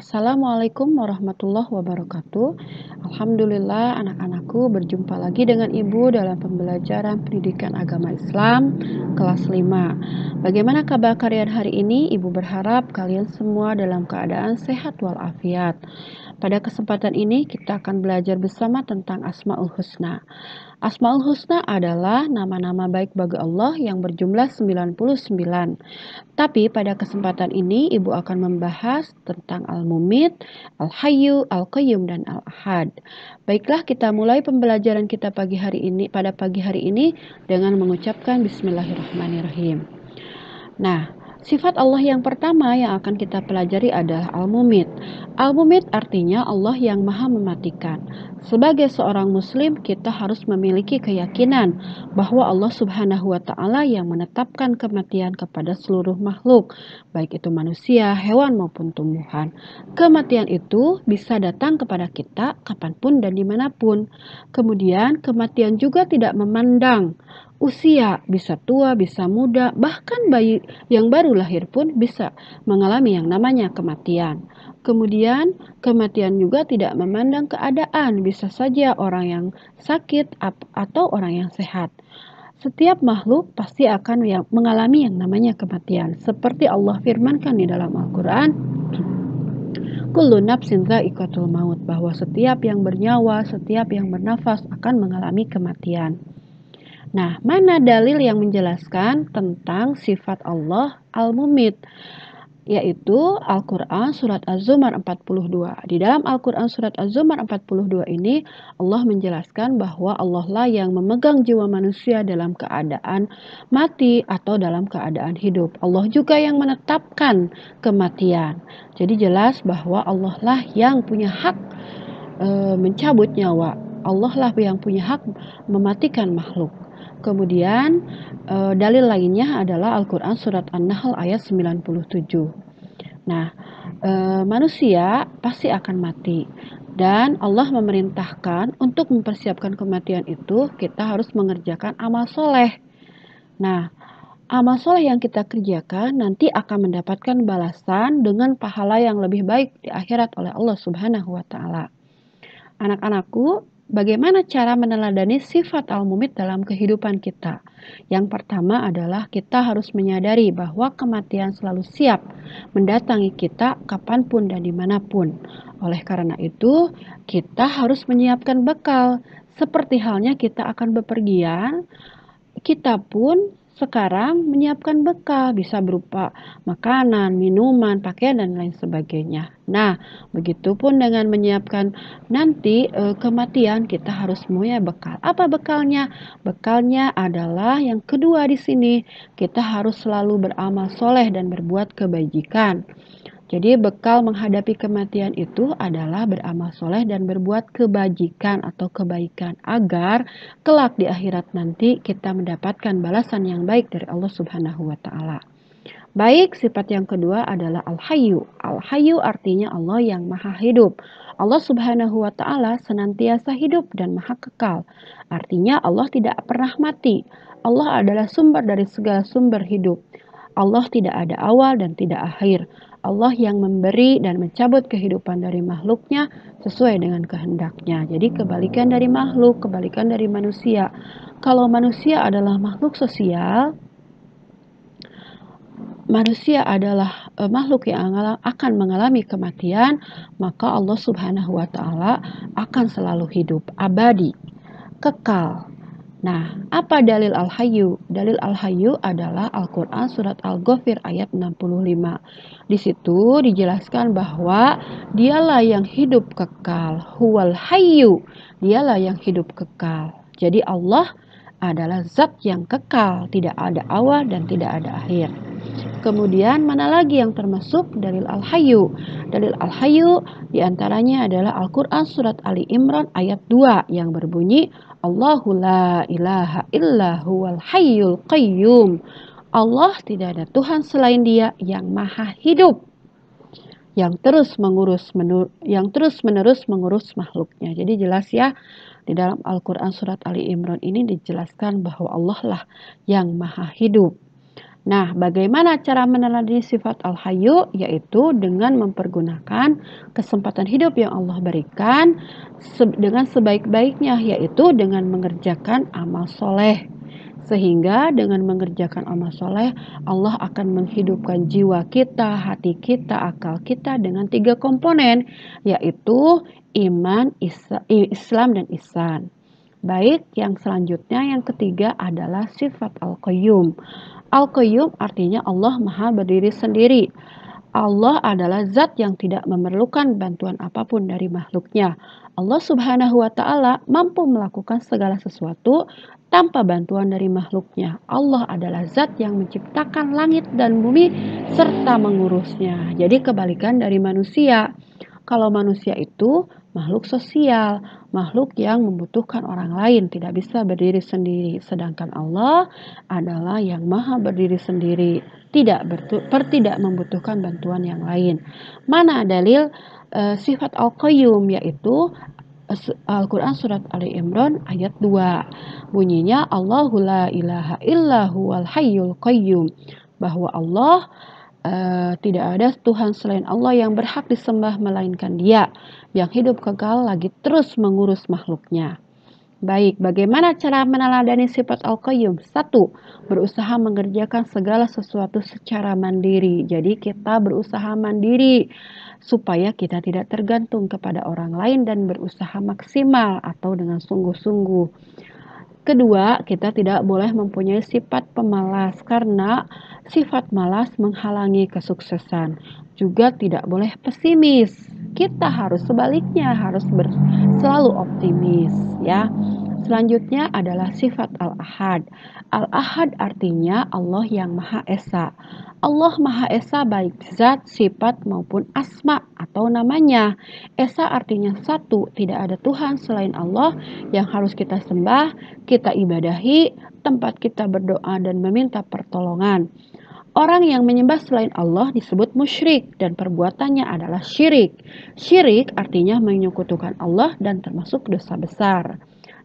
Assalamualaikum warahmatullahi wabarakatuh. Alhamdulillah anak-anakku berjumpa lagi dengan Ibu dalam pembelajaran pendidikan agama Islam kelas 5. Bagaimana kabar kalian hari ini? Ibu berharap kalian semua dalam keadaan sehat walafiat. Pada kesempatan ini kita akan belajar bersama tentang Asmaul Husna. Asmaul Husna adalah nama-nama baik bagi Allah yang berjumlah 99. Tapi pada kesempatan ini Ibu akan membahas tentang Al-Mumit, Al-Hayyu, Al-Qayyum, dan Al-Ahad. Baiklah, kita mulai pembelajaran kita pada pagi hari ini dengan mengucapkan Bismillahirrahmanirrahim. Nah, sifat Allah yang pertama yang akan kita pelajari adalah Al-Mumit. Al-Mumit artinya Allah yang Maha Mematikan. Sebagai seorang muslim, kita harus memiliki keyakinan bahwa Allah Subhanahu wa taala yang menetapkan kematian kepada seluruh makhluk, baik itu manusia, hewan maupun tumbuhan. Kematian itu bisa datang kepada kita kapanpun dan dimanapun. Kemudian kematian juga tidak memandang usia, bisa tua, bisa muda, bahkan bayi yang baru lahir pun bisa mengalami yang namanya kematian. Kemudian kematian juga tidak memandang keadaan, bisa saja orang yang sakit atau orang yang sehat. Setiap makhluk pasti akan mengalami yang namanya kematian. Seperti Allah firmankan di dalam Al-Quran, Kullu nafsin dha'iqatul maut, bahwa setiap yang bernyawa, setiap yang bernafas akan mengalami kematian. Nah, mana dalil yang menjelaskan tentang sifat Allah Al-Mumit? Yaitu Al-Quran Surat Az-Zumar 42. Di dalam Al-Quran Surat Az-Zumar 42 ini Allah menjelaskan bahwa Allah lah yang memegang jiwa manusia dalam keadaan mati atau dalam keadaan hidup. Allah juga yang menetapkan kematian. Jadi jelas bahwa Allah lah yang punya hak mencabut nyawa. Allah lah yang punya hak mematikan makhluk. Kemudian dalil lainnya adalah Al-Quran Surat An-Nahl ayat 97. Nah, manusia pasti akan mati. Dan Allah memerintahkan untuk mempersiapkan kematian itu kita harus mengerjakan amal soleh. Nah, amal soleh yang kita kerjakan nanti akan mendapatkan balasan dengan pahala yang lebih baik di akhirat oleh Allah Subhanahu wa taala. Anak-anakku, bagaimana cara meneladani sifat Al-Mumit dalam kehidupan kita? Yang pertama adalah kita harus menyadari bahwa kematian selalu siap mendatangi kita kapanpun dan dimanapun. Oleh karena itu, kita harus menyiapkan bekal. Seperti halnya kita akan bepergian, kita pun sekarang menyiapkan bekal, bisa berupa makanan, minuman, pakaian, dan lain sebagainya. Nah, begitupun dengan menyiapkan nanti kematian, kita harus punya bekal. Apa bekalnya? Bekalnya adalah yang kedua di sini, kita harus selalu beramal soleh dan berbuat kebajikan. Jadi bekal menghadapi kematian itu adalah beramal soleh dan berbuat kebajikan atau kebaikan agar kelak di akhirat nanti kita mendapatkan balasan yang baik dari Allah Subhanahu wa taala. Baik, sifat yang kedua adalah Al-Hayyu. Al-Hayyu artinya Allah yang maha hidup. Allah Subhanahu wa taala senantiasa hidup dan maha kekal. Artinya Allah tidak pernah mati. Allah adalah sumber dari segala sumber hidup. Allah tidak ada awal dan tidak akhir. Allah yang memberi dan mencabut kehidupan dari makhluknya sesuai dengan kehendaknya. Jadi kebalikan dari makhluk, kebalikan dari manusia. Kalau manusia adalah makhluk sosial, manusia adalah makhluk yang akan mengalami kematian, maka Allah Subhanahu wa taala akan selalu hidup, abadi, kekal. Nah, apa dalil Al-Hayyu? Dalil Al-Hayyu adalah Al-Quran Surat Al-Ghafir ayat 65. Di situ dijelaskan bahwa dialah yang hidup kekal. Huwal Hayyu. Dialah yang hidup kekal. Jadi Allah adalah zat yang kekal. Tidak ada awal dan tidak ada akhir. Kemudian mana lagi yang termasuk dalil Al-Hayyu? Dalil Al-Hayyu diantaranya adalah Al-Quran Surat Ali Imran ayat 2 yang berbunyi Allahu la ilaha illa huwal hayyul qayyum. Allah tidak ada Tuhan selain Dia yang maha hidup, yang terus menerus mengurus makhluknya. Jadi jelas ya, di dalam Al-Quran Surat Ali Imran ini dijelaskan bahwa Allah lah yang maha hidup. Nah, bagaimana cara meneladani sifat Al-Hayyu? Yaitu dengan mempergunakan kesempatan hidup yang Allah berikan dengan sebaik-baiknya, yaitu dengan mengerjakan amal soleh. Sehingga dengan mengerjakan amal soleh, Allah akan menghidupkan jiwa kita, hati kita, akal kita dengan 3 komponen, yaitu iman, Islam, dan ihsan. Baik, yang selanjutnya yang ketiga adalah sifat Al-Qayyum. Al-Qayyum artinya Allah Maha berdiri sendiri. Allah adalah zat yang tidak memerlukan bantuan apapun dari makhluknya. Allah Subhanahu wa Ta'ala mampu melakukan segala sesuatu tanpa bantuan dari makhluknya. Allah adalah zat yang menciptakan langit dan bumi serta mengurusnya. Jadi kebalikan dari manusia. Kalau manusia itu makhluk sosial, makhluk yang membutuhkan orang lain, tidak bisa berdiri sendiri. Sedangkan Allah adalah yang maha berdiri sendiri, tidak membutuhkan bantuan yang lain. Mana dalil sifat Al-Qayyum, yaitu Al-Quran surat Ali Imran ayat 2. Bunyinya Allahu la ilaha illa huwal hayyul qayyum. Bahwa Allah tidak ada Tuhan selain Allah yang berhak disembah melainkan Dia yang hidup kekal lagi terus mengurus makhluknya. Baik, bagaimana cara meneladani sifat Al-Qayyum? 1. Berusaha mengerjakan segala sesuatu secara mandiri. Jadi kita berusaha mandiri supaya kita tidak tergantung kepada orang lain dan berusaha maksimal atau dengan sungguh-sungguh. Kedua, kita tidak boleh mempunyai sifat pemalas karena sifat malas menghalangi kesuksesan. Juga tidak boleh pesimis. Kita harus sebaliknya, harus selalu optimis ya. Selanjutnya adalah sifat Al-Ahad. Al-Ahad artinya Allah yang Maha Esa. Allah Maha Esa baik zat, sifat maupun asma atau namanya. Esa artinya satu, tidak ada Tuhan selain Allah yang harus kita sembah, kita ibadahi, tempat kita berdoa dan meminta pertolongan. Orang yang menyembah selain Allah disebut musyrik dan perbuatannya adalah syirik. Syirik artinya menyekutukan Allah dan termasuk dosa besar.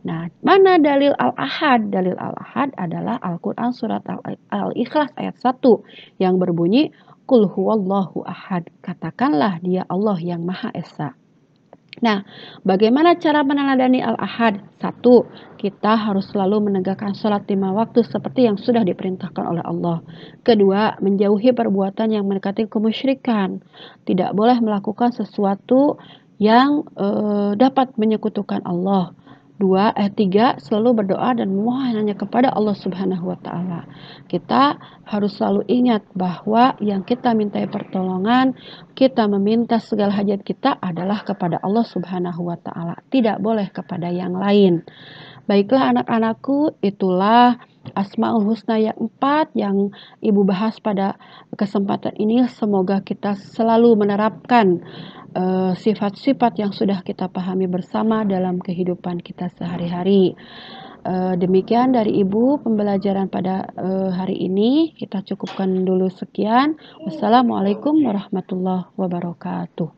Nah, mana dalil Al-Ahad? Dalil Al-Ahad adalah Al-Quran surat Al-Ikhlas ayat 1 yang berbunyi, Qul huwallahu ahad. Katakanlah dia Allah yang Maha Esa. Nah, bagaimana cara meneladani Al-Ahad? 1. Kita harus selalu menegakkan sholat 5 waktu seperti yang sudah diperintahkan oleh Allah. Kedua, menjauhi perbuatan yang mendekati kemusyrikan. Tidak boleh melakukan sesuatu yang dapat menyekutukan Allah. 3. Selalu berdoa dan memohon hanya kepada Allah Subhanahu wa Ta'ala. Kita harus selalu ingat bahwa yang kita mintai pertolongan, kita meminta segala hajat kita adalah kepada Allah Subhanahu wa Ta'ala, tidak boleh kepada yang lain. Baiklah anak-anakku, itulah Asmaul Husna yang 4 yang Ibu bahas pada kesempatan ini. Semoga kita selalu menerapkan sifat-sifat yang sudah kita pahami bersama dalam kehidupan kita sehari-hari. Demikian dari Ibu pembelajaran pada hari ini. Kita cukupkan dulu sekian. Wassalamualaikum warahmatullahi wabarakatuh.